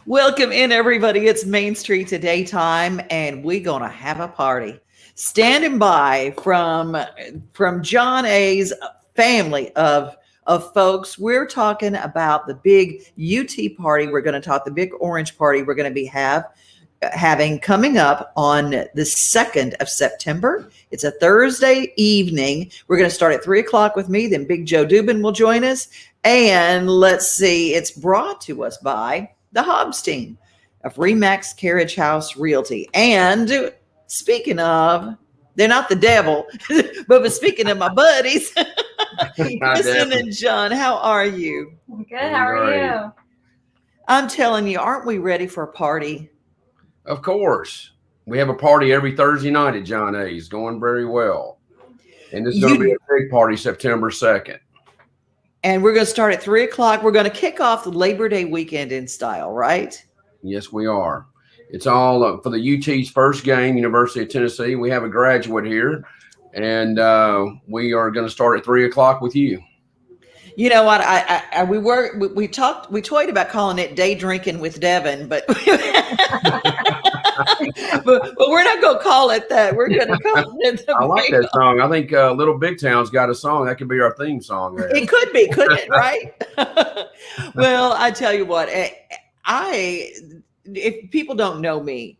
Welcome in, everybody. It's Main Street Today time, and we're going to have a party. Standing by from John A's family of folks, we're talking about the big UT party. We're going to talk the big orange party we're going to be having coming up on the 2nd of September. It's a Thursday evening. We're going to start at 3 o'clock with me. Then Big Joe Dubin will join us. And let's see, it's brought to us by the Hobbs team of Remax Carriage House Realty. And speaking of, they're not the devil, but speaking of my buddies, Kristen and John, how are you? Good. How are you? I'm telling you, aren't we ready for a party? Of course. We have a party every Thursday night at John A's, going very well. And this is going to be a big party September 2nd. And we're going to start at 3 o'clock. We're going to kick off the Labor Day weekend in style, right? Yes, we are. It's all for the UT's first game, University of Tennessee. We have a graduate here, and we are going to start at 3 o'clock with you. You know what? We toyed about calling it Day Drinking with Devin, but but we're not going to call it that. We're going to call it. I like that song. I think Little Big Town's got a song that could be our theme song. There. It could be, couldn't it? Right? Well, I tell you what. If people don't know me,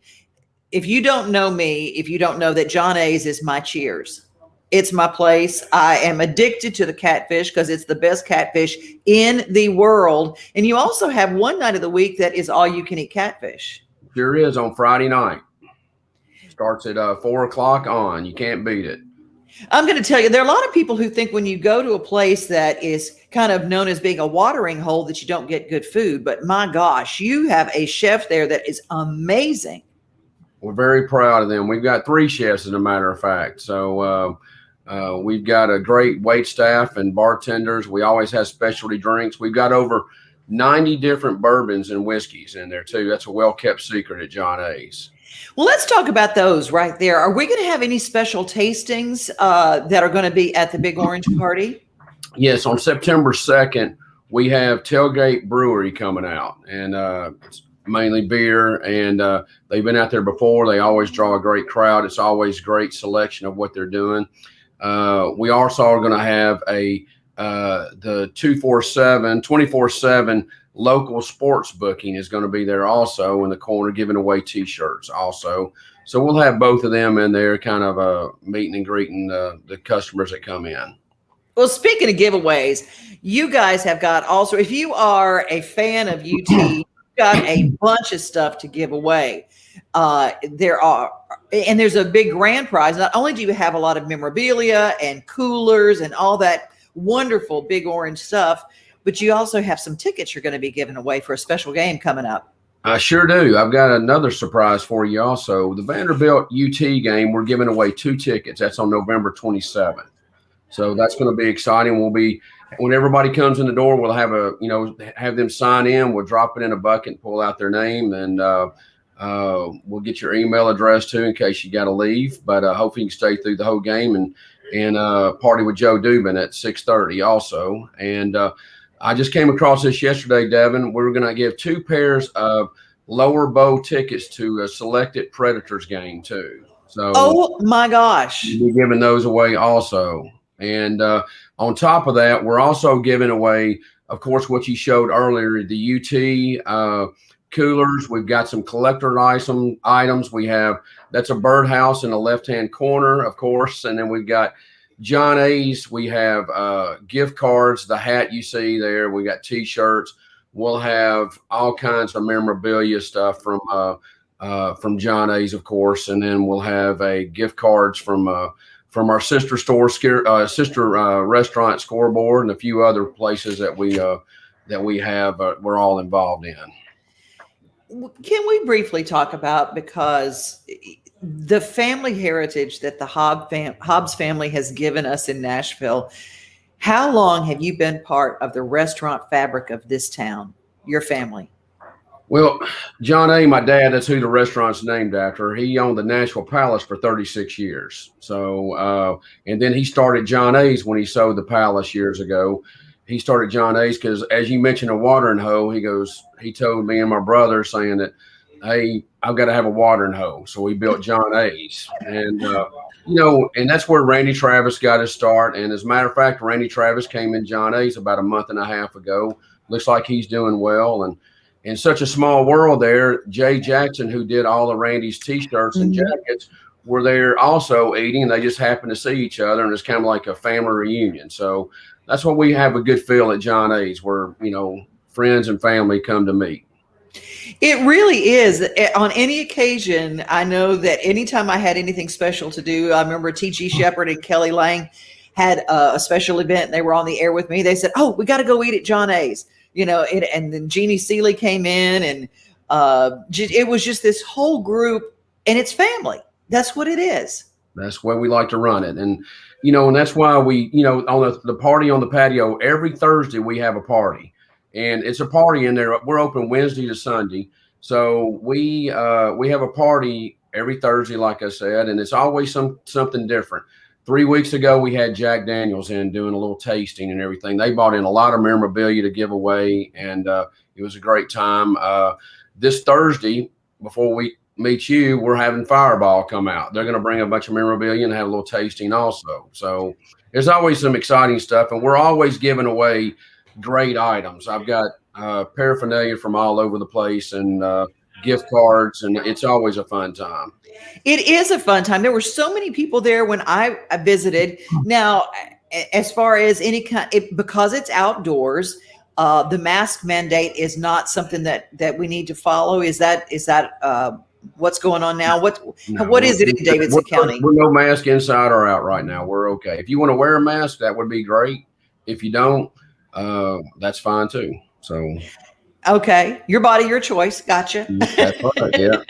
if you don't know that John A's is my cheers. It's my place. I am addicted to the catfish because it's the best catfish in the world. And you also have one night of the week that is all you can eat catfish. Sure is, on Friday night. Starts at 4 o'clock on. You can't beat it. I'm going to tell you, there are a lot of people who think when you go to a place that is kind of known as being a watering hole that you don't get good food. But my gosh, you have a chef there that is amazing. We're very proud of them. We've got 3 chefs, as a matter of fact. So we've got a great wait staff and bartenders. We always have specialty drinks. We've got over 90 different bourbons and whiskeys in there, too. That's a well-kept secret at John A's. Well, let's talk about those right there. Are we going to have any special tastings that are going to be at the Big Orange Party? Yes, on September 2nd, we have Tailgate Brewery coming out, and it's mainly beer, and they've been out there before. They always draw a great crowd. It's always great selection of what they're doing. We also are going to have the 24/7 local sports booking is going to be there also in the corner, giving away T-shirts also. So we'll have both of them in there, kind of meeting and greeting the customers that come in. Well, speaking of giveaways, you guys have got also, if you are a fan of UT, you've got a bunch of stuff to give away. There's a big grand prize. Not only do you have a lot of memorabilia and coolers and all that wonderful Big Orange stuff, but you also have some tickets you're going to be giving away for a special game coming up. I sure do. I've got another surprise for you also. The Vanderbilt UT game, we're giving away 2 tickets. That's on November 27th. So that's going to be exciting. When everybody comes in the door, we'll have have them sign in. We'll drop it in a bucket and pull out their name, and we'll get your email address too in case you got to leave. But hopefully you can stay through the whole game and party with Joe Dubin at 6:30 also. And I just came across this yesterday, Devin. We're going to give 2 pairs of lower bowl tickets to a selected Predators game too. So, oh my gosh, we'll be giving those away also. And on top of that, we're also giving away, of course, what you showed earlier, the UT coolers. We've got some collector items. That's a birdhouse in the left-hand corner, of course. And then we've got John A's. We have gift cards, the hat you see there. We got T-shirts. We'll have all kinds of memorabilia stuff from John A's, of course. And then we'll have gift cards from our sister store, restaurant, Scoreboard, and a few other places that we have. We're all involved in. Can we briefly talk about, because the family heritage that the Hobbs family has given us in Nashville, how long have you been part of the restaurant fabric of this town, your family? Well, John A., my dad, that's who the restaurant's named after. He owned the Nashville Palace for 36 years. So, and then he started John A.'s when he sold the Palace years ago. he started John A's because, as you mentioned, a watering hole. He told me and my brother saying that, hey, I've got to have a watering hole. So we built John A's, and and that's where Randy Travis got his start. And as a matter of fact, Randy Travis came in John A's about a month and a half ago. Looks like he's doing well. And in such a small world there, Jay Jackson, who did all of Randy's T-shirts and jackets, were there also eating. They just happened to see each other, and it's kind of like a family reunion. So that's what we have a good feel at John A's, where, friends and family come to meet. It really is. On any occasion, I know that anytime I had anything special to do, I remember T.G. Shepherd and Kelly Lang had a special event, and they were on the air with me. They said, oh, we got to go eat at John A's, and then Jeannie Seeley came in, and it was just this whole group, and it's family. That's what it is. That's why we like to run it. And, and that's why we, on the party on the patio, every Thursday we have a party. And it's a party in there. We're open Wednesday to Sunday. So we have a party every Thursday, like I said, and it's always something different. 3 weeks ago, we had Jack Daniels in doing a little tasting and everything. They brought in a lot of memorabilia to give away, and it was a great time. This Thursday, before we meet you, we're having Fireball come out. They're going to bring a bunch of memorabilia and have a little tasting also. So there's always some exciting stuff, and we're always giving away great items. I've got paraphernalia from all over the place, and gift cards, and it's always a fun time. It is a fun time. There were so many people there when I visited. Now, as far as any kind, because it's outdoors, the mask mandate is not something that we need to follow. Is that what's going on now? What is it in Davidson County? We're no mask inside or out right now. We're okay. If you want to wear a mask, that would be great. If you don't, that's fine too. So okay, your body, your choice. Gotcha. That's right. Yeah.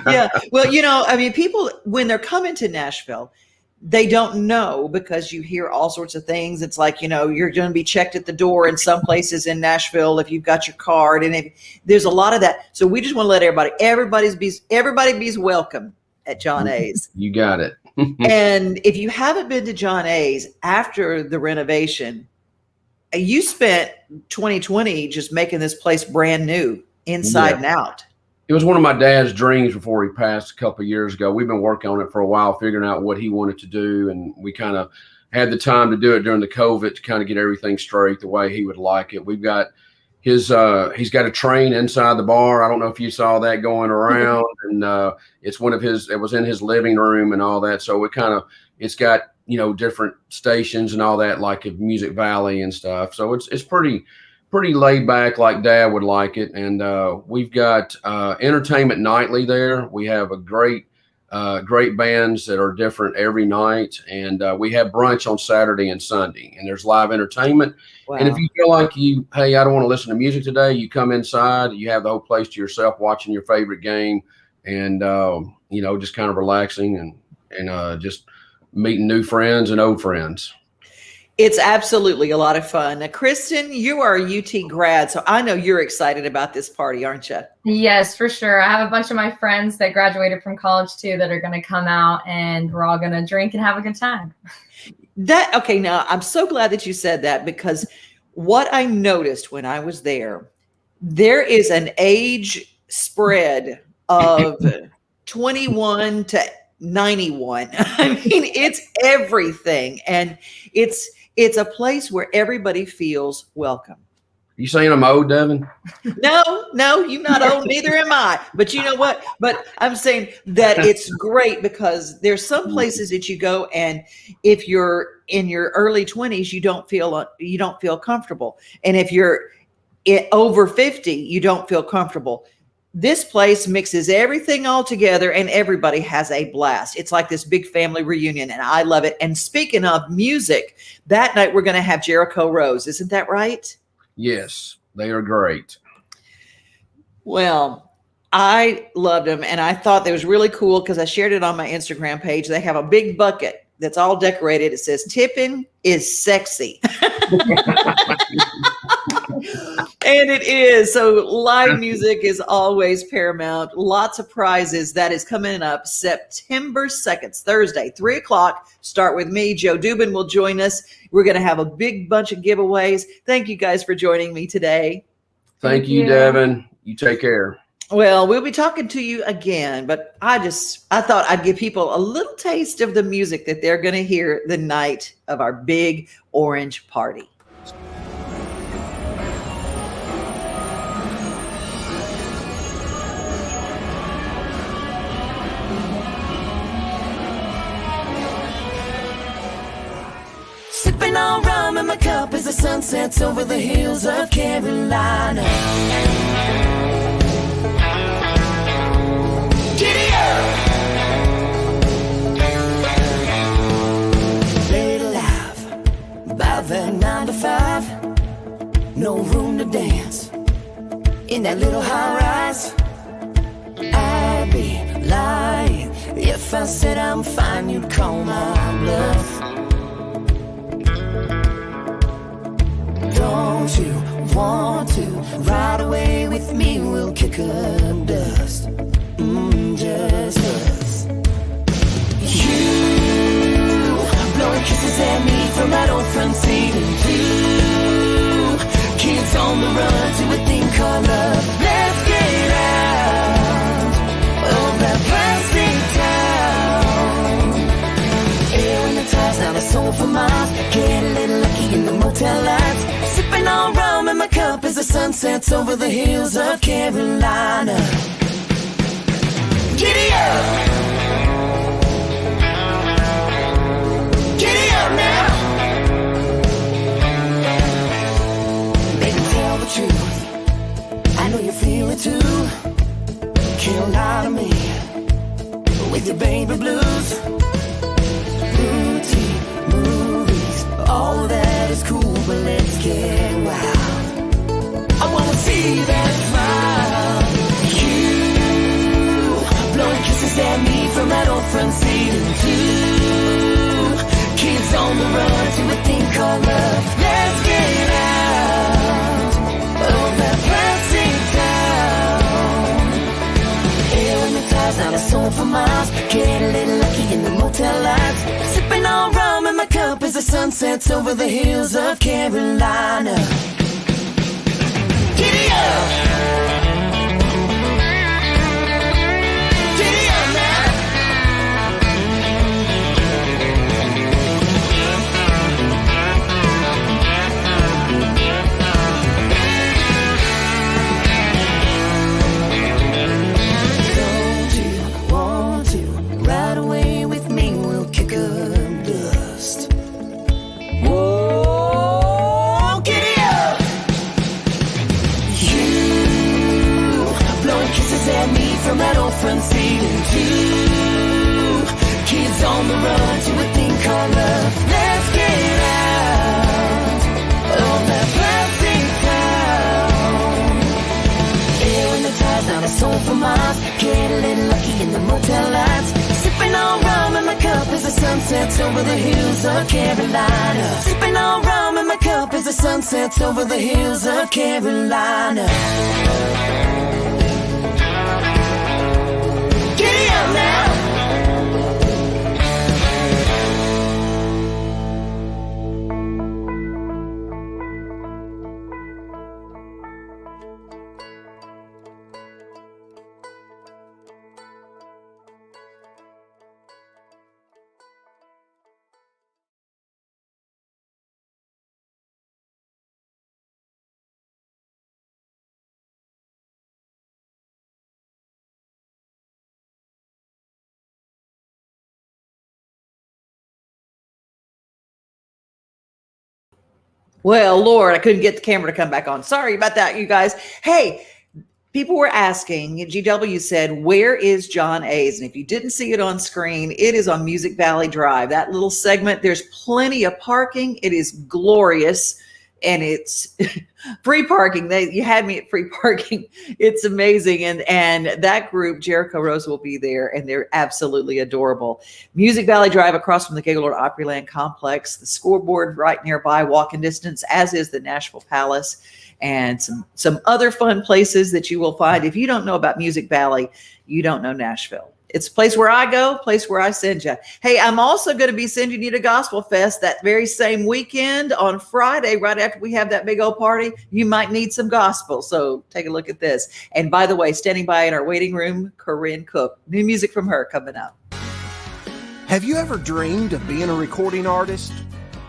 Yeah. Well, people, when they're coming to Nashville, they don't know, because you hear all sorts of things. It's like, you're going to be checked at the door in some places in Nashville if you've got your card, and there's a lot of that. So we just want to let everybody be welcome at John A's. You got it. And if you haven't been to John A's after the renovation, you spent 2020 just making this place brand new inside and out. It was one of my dad's dreams before he passed a couple of years ago. We've been working on it for a while, figuring out what he wanted to do. And we kind of had the time to do it during the COVID to kind of get everything straight the way he would like it. We've got he's got a train inside the bar. I don't know if you saw that going around, and it's it was in his living room and all that. So it's got, different stations and all that, like a Music Valley and stuff. So it's pretty laid back, like Dad would like it. And we've got entertainment nightly there. We have a great bands that are different every night. And we have brunch on Saturday and Sunday, and there's live entertainment. Wow. And if you feel like I don't want to listen to music today, you come inside, you have the whole place to yourself, watching your favorite game, and just kind of relaxing and just meeting new friends and old friends. It's absolutely a lot of fun. Now, Kristen, you are a UT grad, so I know you're excited about this party, aren't you? Yes, for sure. I have a bunch of my friends that graduated from college too that are going to come out, and we're all going to drink and have a good time. Okay, now I'm so glad that you said that, because what I noticed when I was there is an age spread of 21 to 91. I mean, it's everything. And it's a place where everybody feels welcome. You saying I'm old, Devin? No, you're not old. Neither am I. But you know what? But I'm saying that it's great, because there's some places that you go, and if you're in your early 20s, you don't feel comfortable. And if you're over 50, you don't feel comfortable. This place mixes everything all together, and everybody has a blast. It's like this big family reunion, and I love it. And speaking of music, that night we're going to have Jericho Rose. Isn't that right? Yes, they are great. Well, I loved them, and I thought that was really cool, because I shared it on my Instagram page. They have a big bucket that's all decorated. It says tipping is sexy. And it is. So live music is always paramount. Lots of prizes. That is coming up September 2nd, Thursday, 3:00. Start with me. Joe Dubin will join us. We're going to have a big bunch of giveaways. Thank you guys for joining me today. Thank you, Devin. You take care. Well, we'll be talking to you again, but I thought I'd give people a little taste of the music that they're going to hear the night of our big orange party. Sipping on rum in my cup as the sun sets over the hills of Carolina. Giddy up! Late alive, by the 9 to 5. No room to dance in that little high rise. I'd be lying if I said I'm fine, you'd call my bluff. Don't you want to ride away with me? We'll kick up dust, just us. You blowing kisses at me from that old front seat, and two kids on the run to a thing called love. Let's get out of that plastic town. Air in the tires, not a soul for miles. Get a little lucky in the motel lights. Sipping on rum in my cup as the sun sets over the hills of Carolina. Giddy up! Giddy up now! Baby, tell the truth. I know you feel it too. Can't lie to me with your baby blues. Routine movies, all of that is cool, but let's get wild. I wanna see that smile. You blowing kisses at me from that old front seat, and two kids on the run to a thing called love. Let's get out of that plastic town. Air in the tires, not a soul for miles. Get a little lucky in the motel lights. Sipping on rum in my cup as the sun sets over the hills of Carolina. Giddy up! Giddy up now! Don't you want to ride away with me? We'll kick up dust. Whoa, giddy up! You blowing kisses at me from that old front seat, and two kids on the run to a thing called love. Let's get out of that plastic town. Air in the tires, not a soul for miles. Get a little lucky in the motel lights. Sipping on rum in my cup as the sun sets over the hills of Carolina. Sipping on rum in my cup as the sun sets over the hills of Carolina. Giddy up now! Well, Lord, I couldn't get the camera to come back on. Sorry about that, you guys. Hey, people were asking, GW said, where is John A's? And if you didn't see it on screen, it is on Music Valley Drive. That little segment, there's plenty of parking. It is glorious. and it's free parking. You had me at free parking. It's amazing. And that group, Jericho Rose, will be there, and they're absolutely adorable. Music Valley Drive across from the Gaylord Opryland Complex, the scoreboard right nearby, walking distance, as is the Nashville Palace, and some other fun places that you will find. If you don't know about Music Valley, you don't know Nashville. It's a place where I go, place where I send you. Hey, I'm also going to be sending you to Gospel Fest that very same weekend on Friday, right after we have that big old party. You might need some gospel, so take a look at this. And by the way, standing by in our waiting room, Corinne Cook. New music from her coming up. Have you ever dreamed of being a recording artist?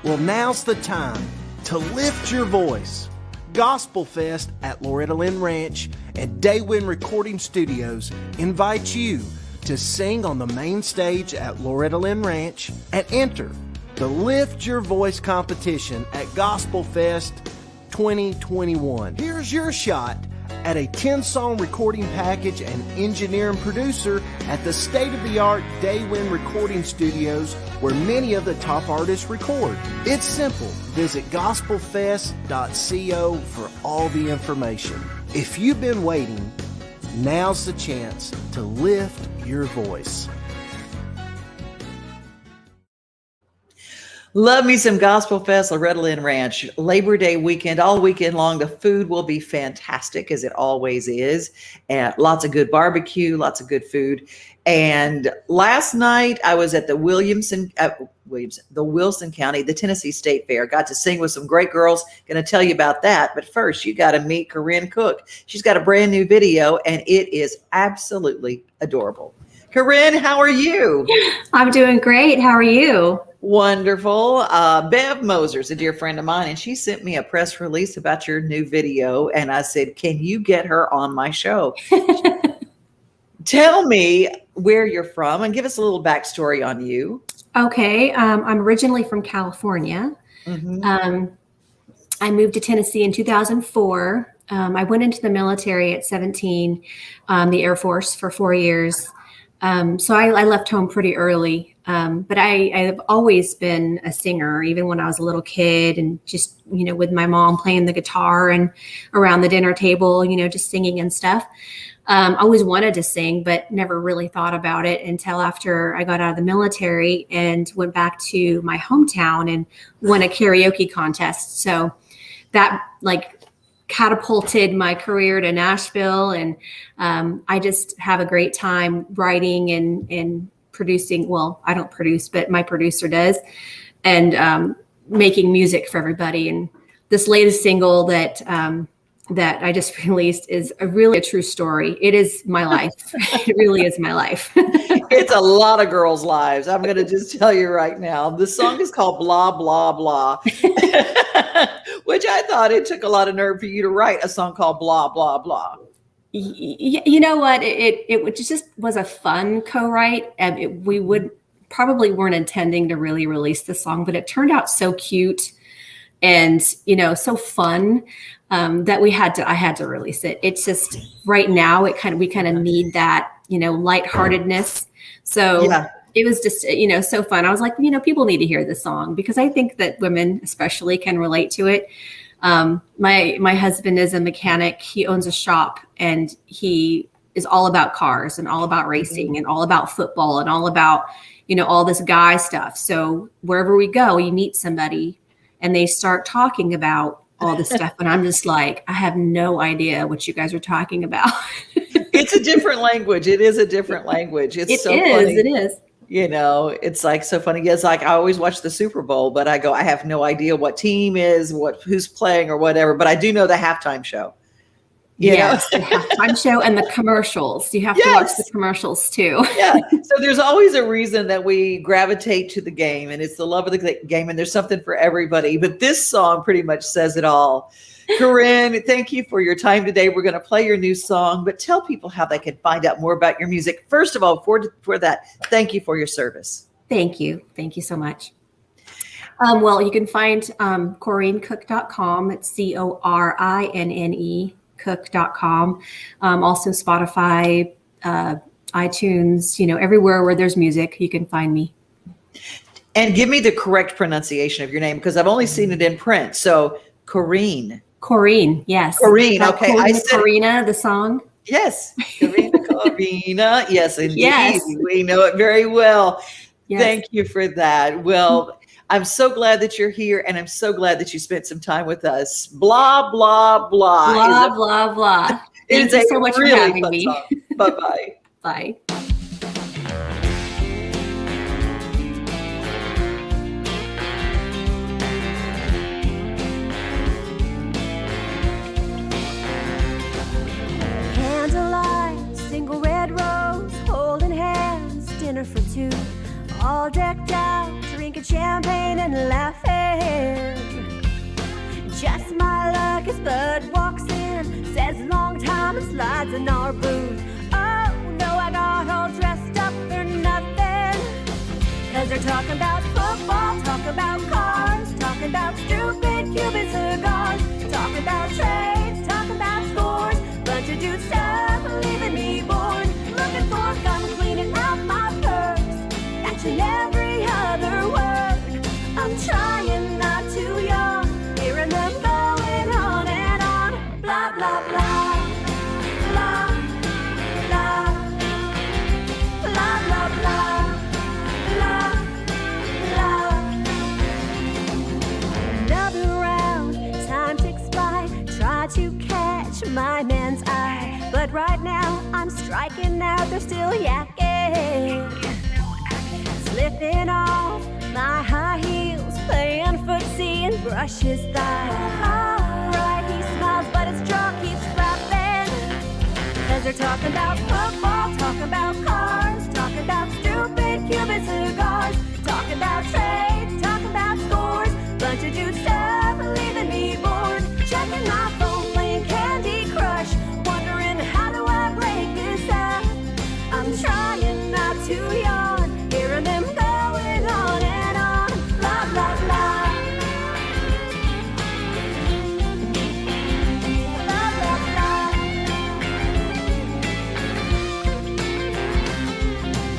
Well, now's the time to lift your voice. Gospel Fest at Loretta Lynn Ranch and Daywin Recording Studios invite you to sing on the main stage at Loretta Lynn Ranch and enter the Lift Your Voice competition at Gospel Fest 2021. Here's your shot at a 10-song recording package and engineer and producer at the state-of-the-art Daywin Recording Studios, where many of the top artists record. It's simple. Visit gospelfest.co for all the information. If you've been waiting, now's the chance to lift your voice. Love me some Gospel Fest, Loretta Lynn Ranch, Labor Day weekend, all weekend long. The food will be fantastic, as it always is. And lots of good barbecue, lots of good food. And last night I was at the Wilson County, the Tennessee State Fair. Got to sing with some great girls. Going to tell you about that. But first, you got to meet Corinne Cook. She's got a brand new video, and it is absolutely adorable. Corinne, how are you? I'm doing great. How are you? Wonderful. Bev Moser's a dear friend of mine, and she sent me a press release about your new video. And I said, can you get her on my show? Tell me where you're from and give us a little backstory on you. Okay. I'm originally from California. Mm-hmm. I moved to Tennessee in 2004. I went into the military at 17, the Air Force for 4 years. So I left home pretty early. But I've always been a singer, even when I was a little kid, and just, with my mom playing the guitar and around the dinner table, just singing and stuff. I always wanted to sing, but never really thought about it until after I got out of the military and went back to my hometown and won a karaoke contest. So that catapulted my career to Nashville. And I just have a great time writing and producing. Well, I don't produce, but my producer does, and making music for everybody. And this latest single that I just released is really a true story. It is my life. It really is my life. It's a lot of girls' lives. I'm going to just tell you right now. The song is called Blah, Blah, Blah, which I thought it took a lot of nerve for you to write a song called Blah, Blah, Blah. You know what? It just was a fun co-write. And we probably weren't intending to really release the song, but it turned out so cute and, so fun that I had to release it. It's just right now we kind of need that, lightheartedness. So yeah. It was just, so fun. I was like, people need to hear this song because I think that women especially can relate to it. My husband is a mechanic. He owns a shop and he is all about cars and all about racing and all about football and all about, all this guy stuff. So wherever we go, you meet somebody and they start talking about all this stuff. And I'm just like, I have no idea what you guys are talking about. It's a different language. It is a different language. It's so funny. It is. It's like so funny. It's like I always watch the Super Bowl, but I have no idea what team is, who's playing or whatever. But I do know the halftime show. Yes, the halftime show and the commercials. You have to watch the commercials too. Yeah. So there's always a reason that we gravitate to the game, and it's the love of the game, and there's something for everybody. But this song pretty much says it all. Corinne, thank you for your time today. We're going to play your new song, but tell people how they can find out more about your music. First of all, for that, thank you for your service. Thank you. Thank you so much. Well, you can find CorinneCook.com. It's CORINNE cook.com. Also Spotify, iTunes, everywhere where there's music, you can find me. And give me the correct pronunciation of your name because I've only seen it in print. So Corinne. Corinne, yes. Corinne, Like okay. Corina, Corina, the song. Yes, Corina. Yes, indeed. Yes. We know it very well. Yes. Thank you for that. Well, I'm so glad that you're here, and I'm so glad that you spent some time with us. Blah, blah, blah. Blah, blah, blah. Thank you so much for having me. Bye-bye. Bye. Candlelight, single red rose, holding hands, dinner for two, all decked out, drinking champagne and laughing. Just my luck as Bud walks in, says long time and slides in our booth. Oh no, I got all dressed up for nothing, 'cause they're talking about football, talking about cars, talking about stupid Cuban cigars, talking about trades, talking about scores, bunch of dude stuff, leaving me bored, looking for gum, cleaning out my purse, catching every other word. I'm trying not to yawn, hearing them going on and on. Blah, blah, blah. Blah, blah. Blah, blah, blah. Blah, blah. Another round, time ticks by. Try to catch my man's eye, but right now I'm striking out. They're still yakking, slipping off my high heels, playing footsie and brush his thigh. Alright, he smiles, but his jaw keeps flapping, 'cause they're talking about football, talking about cars, talking about stupid Cuban cigars, talking about trades, talking about scores, bunch of dude stuff, leaving me bored, checking my phone, playing Candy Crush, wondering how do I break this up. I'm trying not to yawn, hearing them going on and on. Blah, blah, blah. Blah, blah, blah.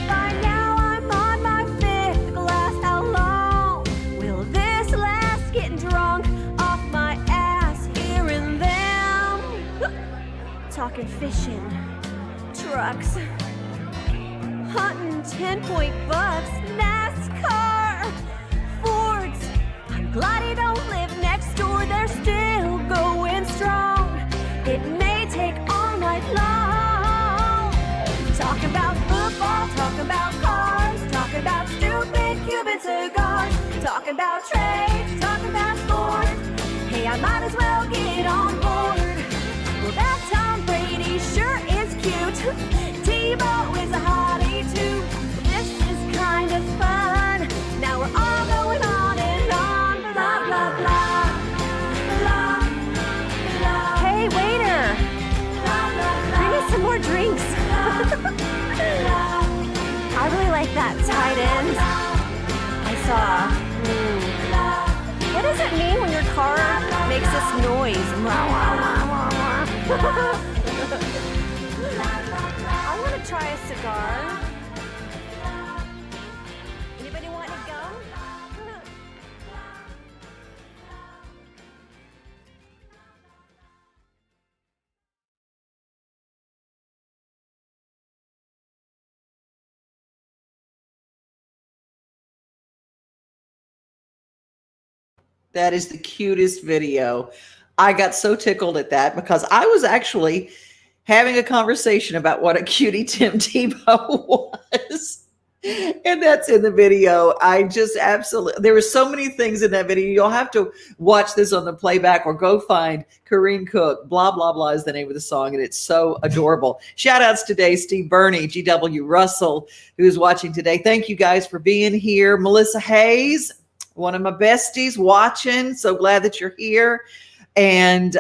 By now I'm on my 5th glass. How long will this last? Getting drunk off my ass, hearing them talking fishing, trucks, hunting 10-point bucks, NASCAR, Fords. I'm glad he don't live next door, they're still going strong. It may take all night long. Talking about football, talking about cars, talking about stupid Cuban cigars, talking about trades, talking about sports. Hey, I might as well get on board. Well, that Tom Brady sure is cute. Tebow is a hottie too. This is kind of fun. Now we're all going on and on. Blah, blah, blah. Blah, blah. Hey, waiter. Blah, blah, blah. Bring us some more drinks. I really like that tight end. I saw. What does it mean when your car makes this noise? I want to try a cigar. Anybody want to go? That is the cutest video. I got so tickled at that because I was actually having a conversation about what a cutie Tim Tebow was. And that's in the video. I just absolutely, there were so many things in that video. You'll have to watch this on the playback or go find Corinne Cook. Blah, blah, blah is the name of the song. And it's so adorable. Shout outs today, Steve Burney, GW Russell, who's watching today. Thank you guys for being here. Melissa Hayes, one of my besties watching. So glad that you're here. And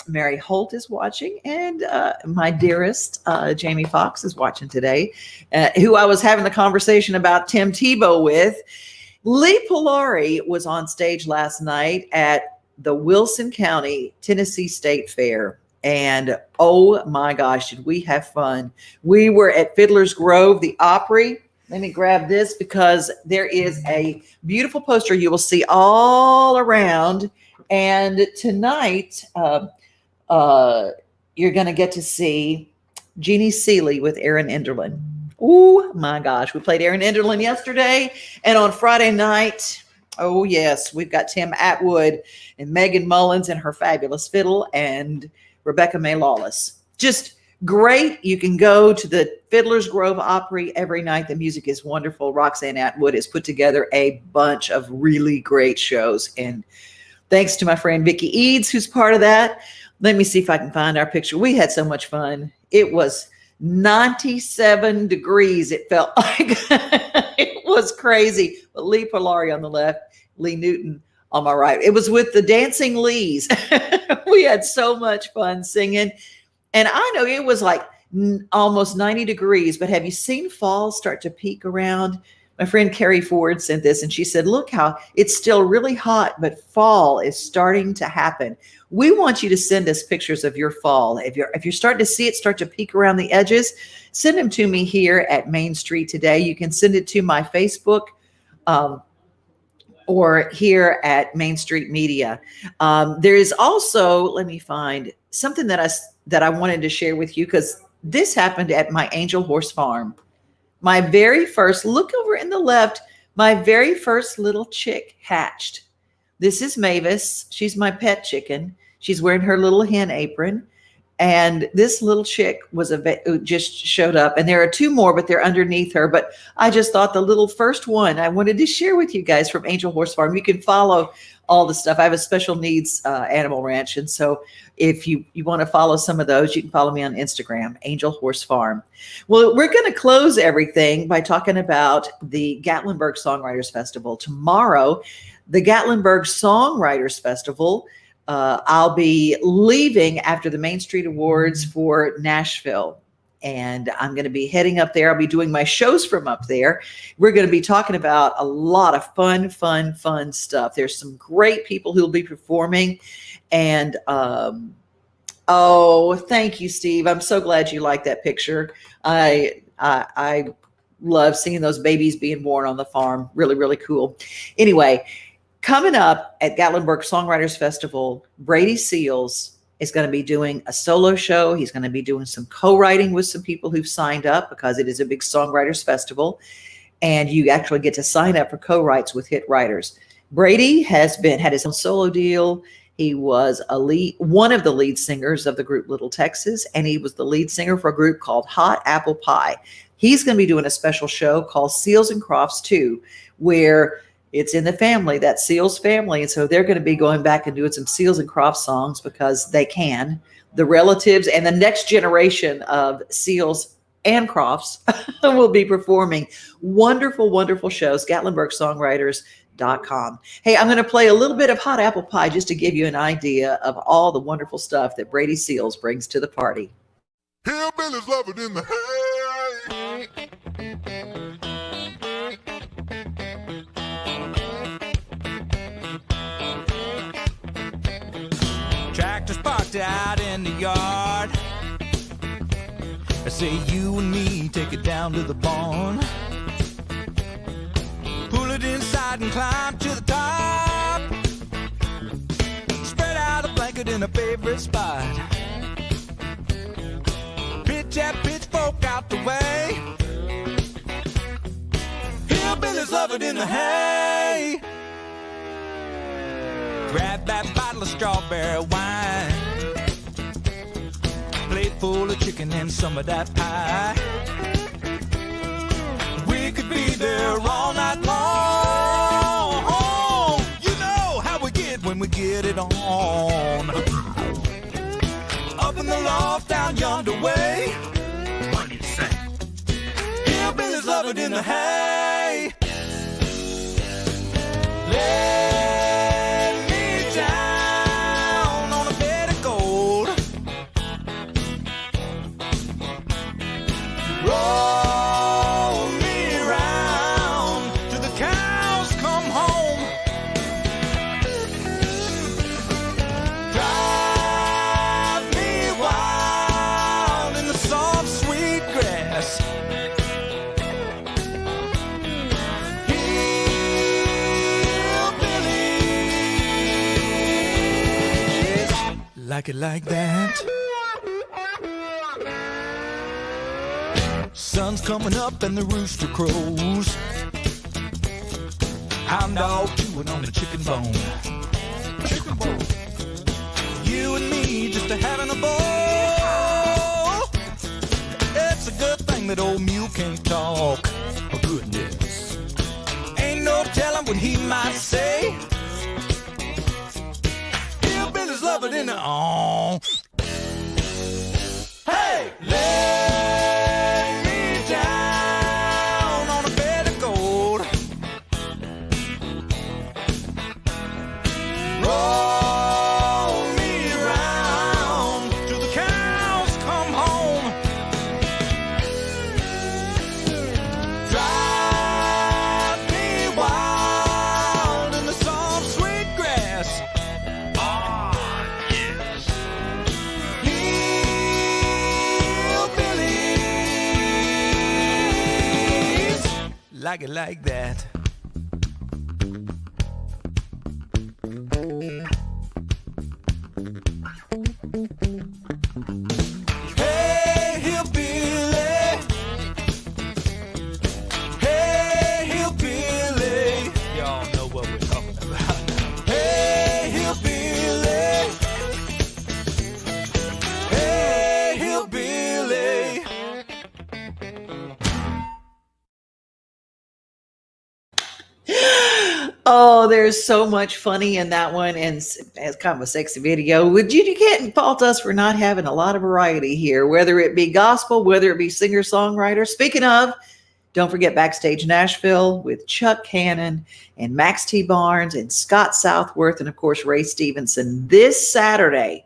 Mary Holt is watching, and my dearest Jamie Fox is watching today, who I was having the conversation about Tim Tebow with. Lee Polari was on stage last night at the Wilson County, Tennessee State Fair. And oh my gosh, did we have fun. We were at Fiddler's Grove, the Opry, Let me grab this because there is a beautiful poster you will see all around. And tonight, you're going to get to see Jeannie Seeley with Aaron Enderlin. Oh my gosh. We played Aaron Enderlin yesterday. And on Friday night, oh yes, we've got Tim Atwood and Megan Mullins and her fabulous fiddle and Rebecca May Lawless. Just great. You can go to the Fiddler's Grove Opry every night. The music is wonderful. Roxanne Atwood has put together a bunch of really great shows. And thanks to my friend Vicki Eads, who's part of that. Let me see if I can find our picture. We had so much fun. It was 97 degrees. It felt like it was crazy. But Lee Polari on the left, Lee Newton on my right. It was with the Dancing Lees. We had so much fun singing. And I know it was like almost 90 degrees, but have you seen fall start to peak around? My friend Carrie Ford sent this and she said, look how it's still really hot, but fall is starting to happen. We want you to send us pictures of your fall. If you're starting to see it start to peak around the edges, send them to me here at Main Street Today. You can send it to my Facebook or here at Main Street Media. There is also, let me find something that I wanted to share with you because this happened at my Angel Horse Farm. My very first, look over in the left, my very first little chick hatched. This is Mavis. She's my pet chicken. She's wearing her little hen apron. And this little chick just showed up. And there are two more, but they're underneath her. But I just thought the little first one I wanted to share with you guys from Angel Horse Farm. You can follow all the stuff. I have a special needs animal ranch. And so if you want to follow some of those, you can follow me on Instagram, Angel Horse Farm. Well, we're going to close everything by talking about the Gatlinburg Songwriters Festival. Tomorrow, the Gatlinburg Songwriters Festival, I'll be leaving after the Main Street Awards for Nashville. And I'm going to be heading up there. I'll be doing my shows from up there. We're going to be talking about a lot of fun stuff. There's some great people who will be performing. And, oh, thank you, Steve. I'm so glad you like that picture. I love seeing those babies being born on the farm. Really, really cool. Anyway, coming up at Gatlinburg Songwriters Festival, Brady Seals is going to be doing a solo show. He's going to be doing some co-writing with some people who've signed up because it is a big songwriters festival. And you actually get to sign up for co-writes with hit writers. Brady had his own solo deal. He was one of the lead singers of the group Little Texas, and he was the lead singer for a group called Hot Apple Pie. He's going to be doing a special show called Seals and Crofts 2, where it's in the family, that Seals family. And so they're going to be going back and doing some Seals and Crofts songs because they can. The relatives and the next generation of Seals and Crofts will be performing wonderful, wonderful shows. GatlinburgSongwriters.com. Hey, I'm going to play a little bit of Hot Apple Pie just to give you an idea of all the wonderful stuff that Brady Seals brings to the party. Hillbillies love it in the hay. Tractors parked out in the yard. I say you and me take it down to the barn. Pull it inside and climb to the top. Spread out a blanket in a favorite spot. Pitch that pitchfork out the way. Hillbillies love it in the hay. Grab that bottle of strawberry wine. Plate full of chicken and some of that pie. We could be there all night long. You know how we get when we get it on. Up in the loft down yonder way. What do you say? Hillbillies love it in the hay. Lay me down on a bed of gold. Roll me around till the cows come home. Drive me wild in the soft, sweet grass. Like it like that. Sun's coming up and the rooster crows. Hound dog chewing on the chicken bone. Chicken bone. You and me just a having a ball. It's a good thing that old mule can't talk. Oh goodness. Ain't no telling what he might say. Hillbillies love it in the Hey, lay me down on a bed of gold. Roll me around till the cows come home. Drive me wild in the soft, sweet grass. Ah, yes. Hillbillies like it like that. Hey, hillbilly. Hey, hillbilly. Y'all know what we're talking about. Hey, hillbilly. Hey, hillbilly. Oh, there's so much funny in that one, and as kind of a sexy video. You can't fault us for not having a lot of variety here, whether it be gospel, whether it be singer-songwriter. Speaking of, don't forget Backstage Nashville with Chuck Hannon and Max T. Barnes and Scott Southworth, and of course Ray Stevenson this Saturday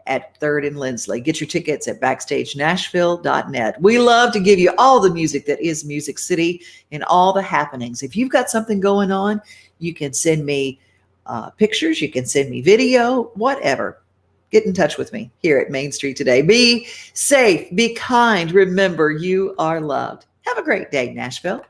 at 3rd and Lindsley. Get your tickets at BackstageNashville.net. We love to give you all the music that is Music City and all the happenings. If you've got something going on, you can send me pictures, you can send me video, whatever. Get in touch with me here at Main Street Today. Be safe, be kind. Remember, you are loved. Have a great day, Nashville.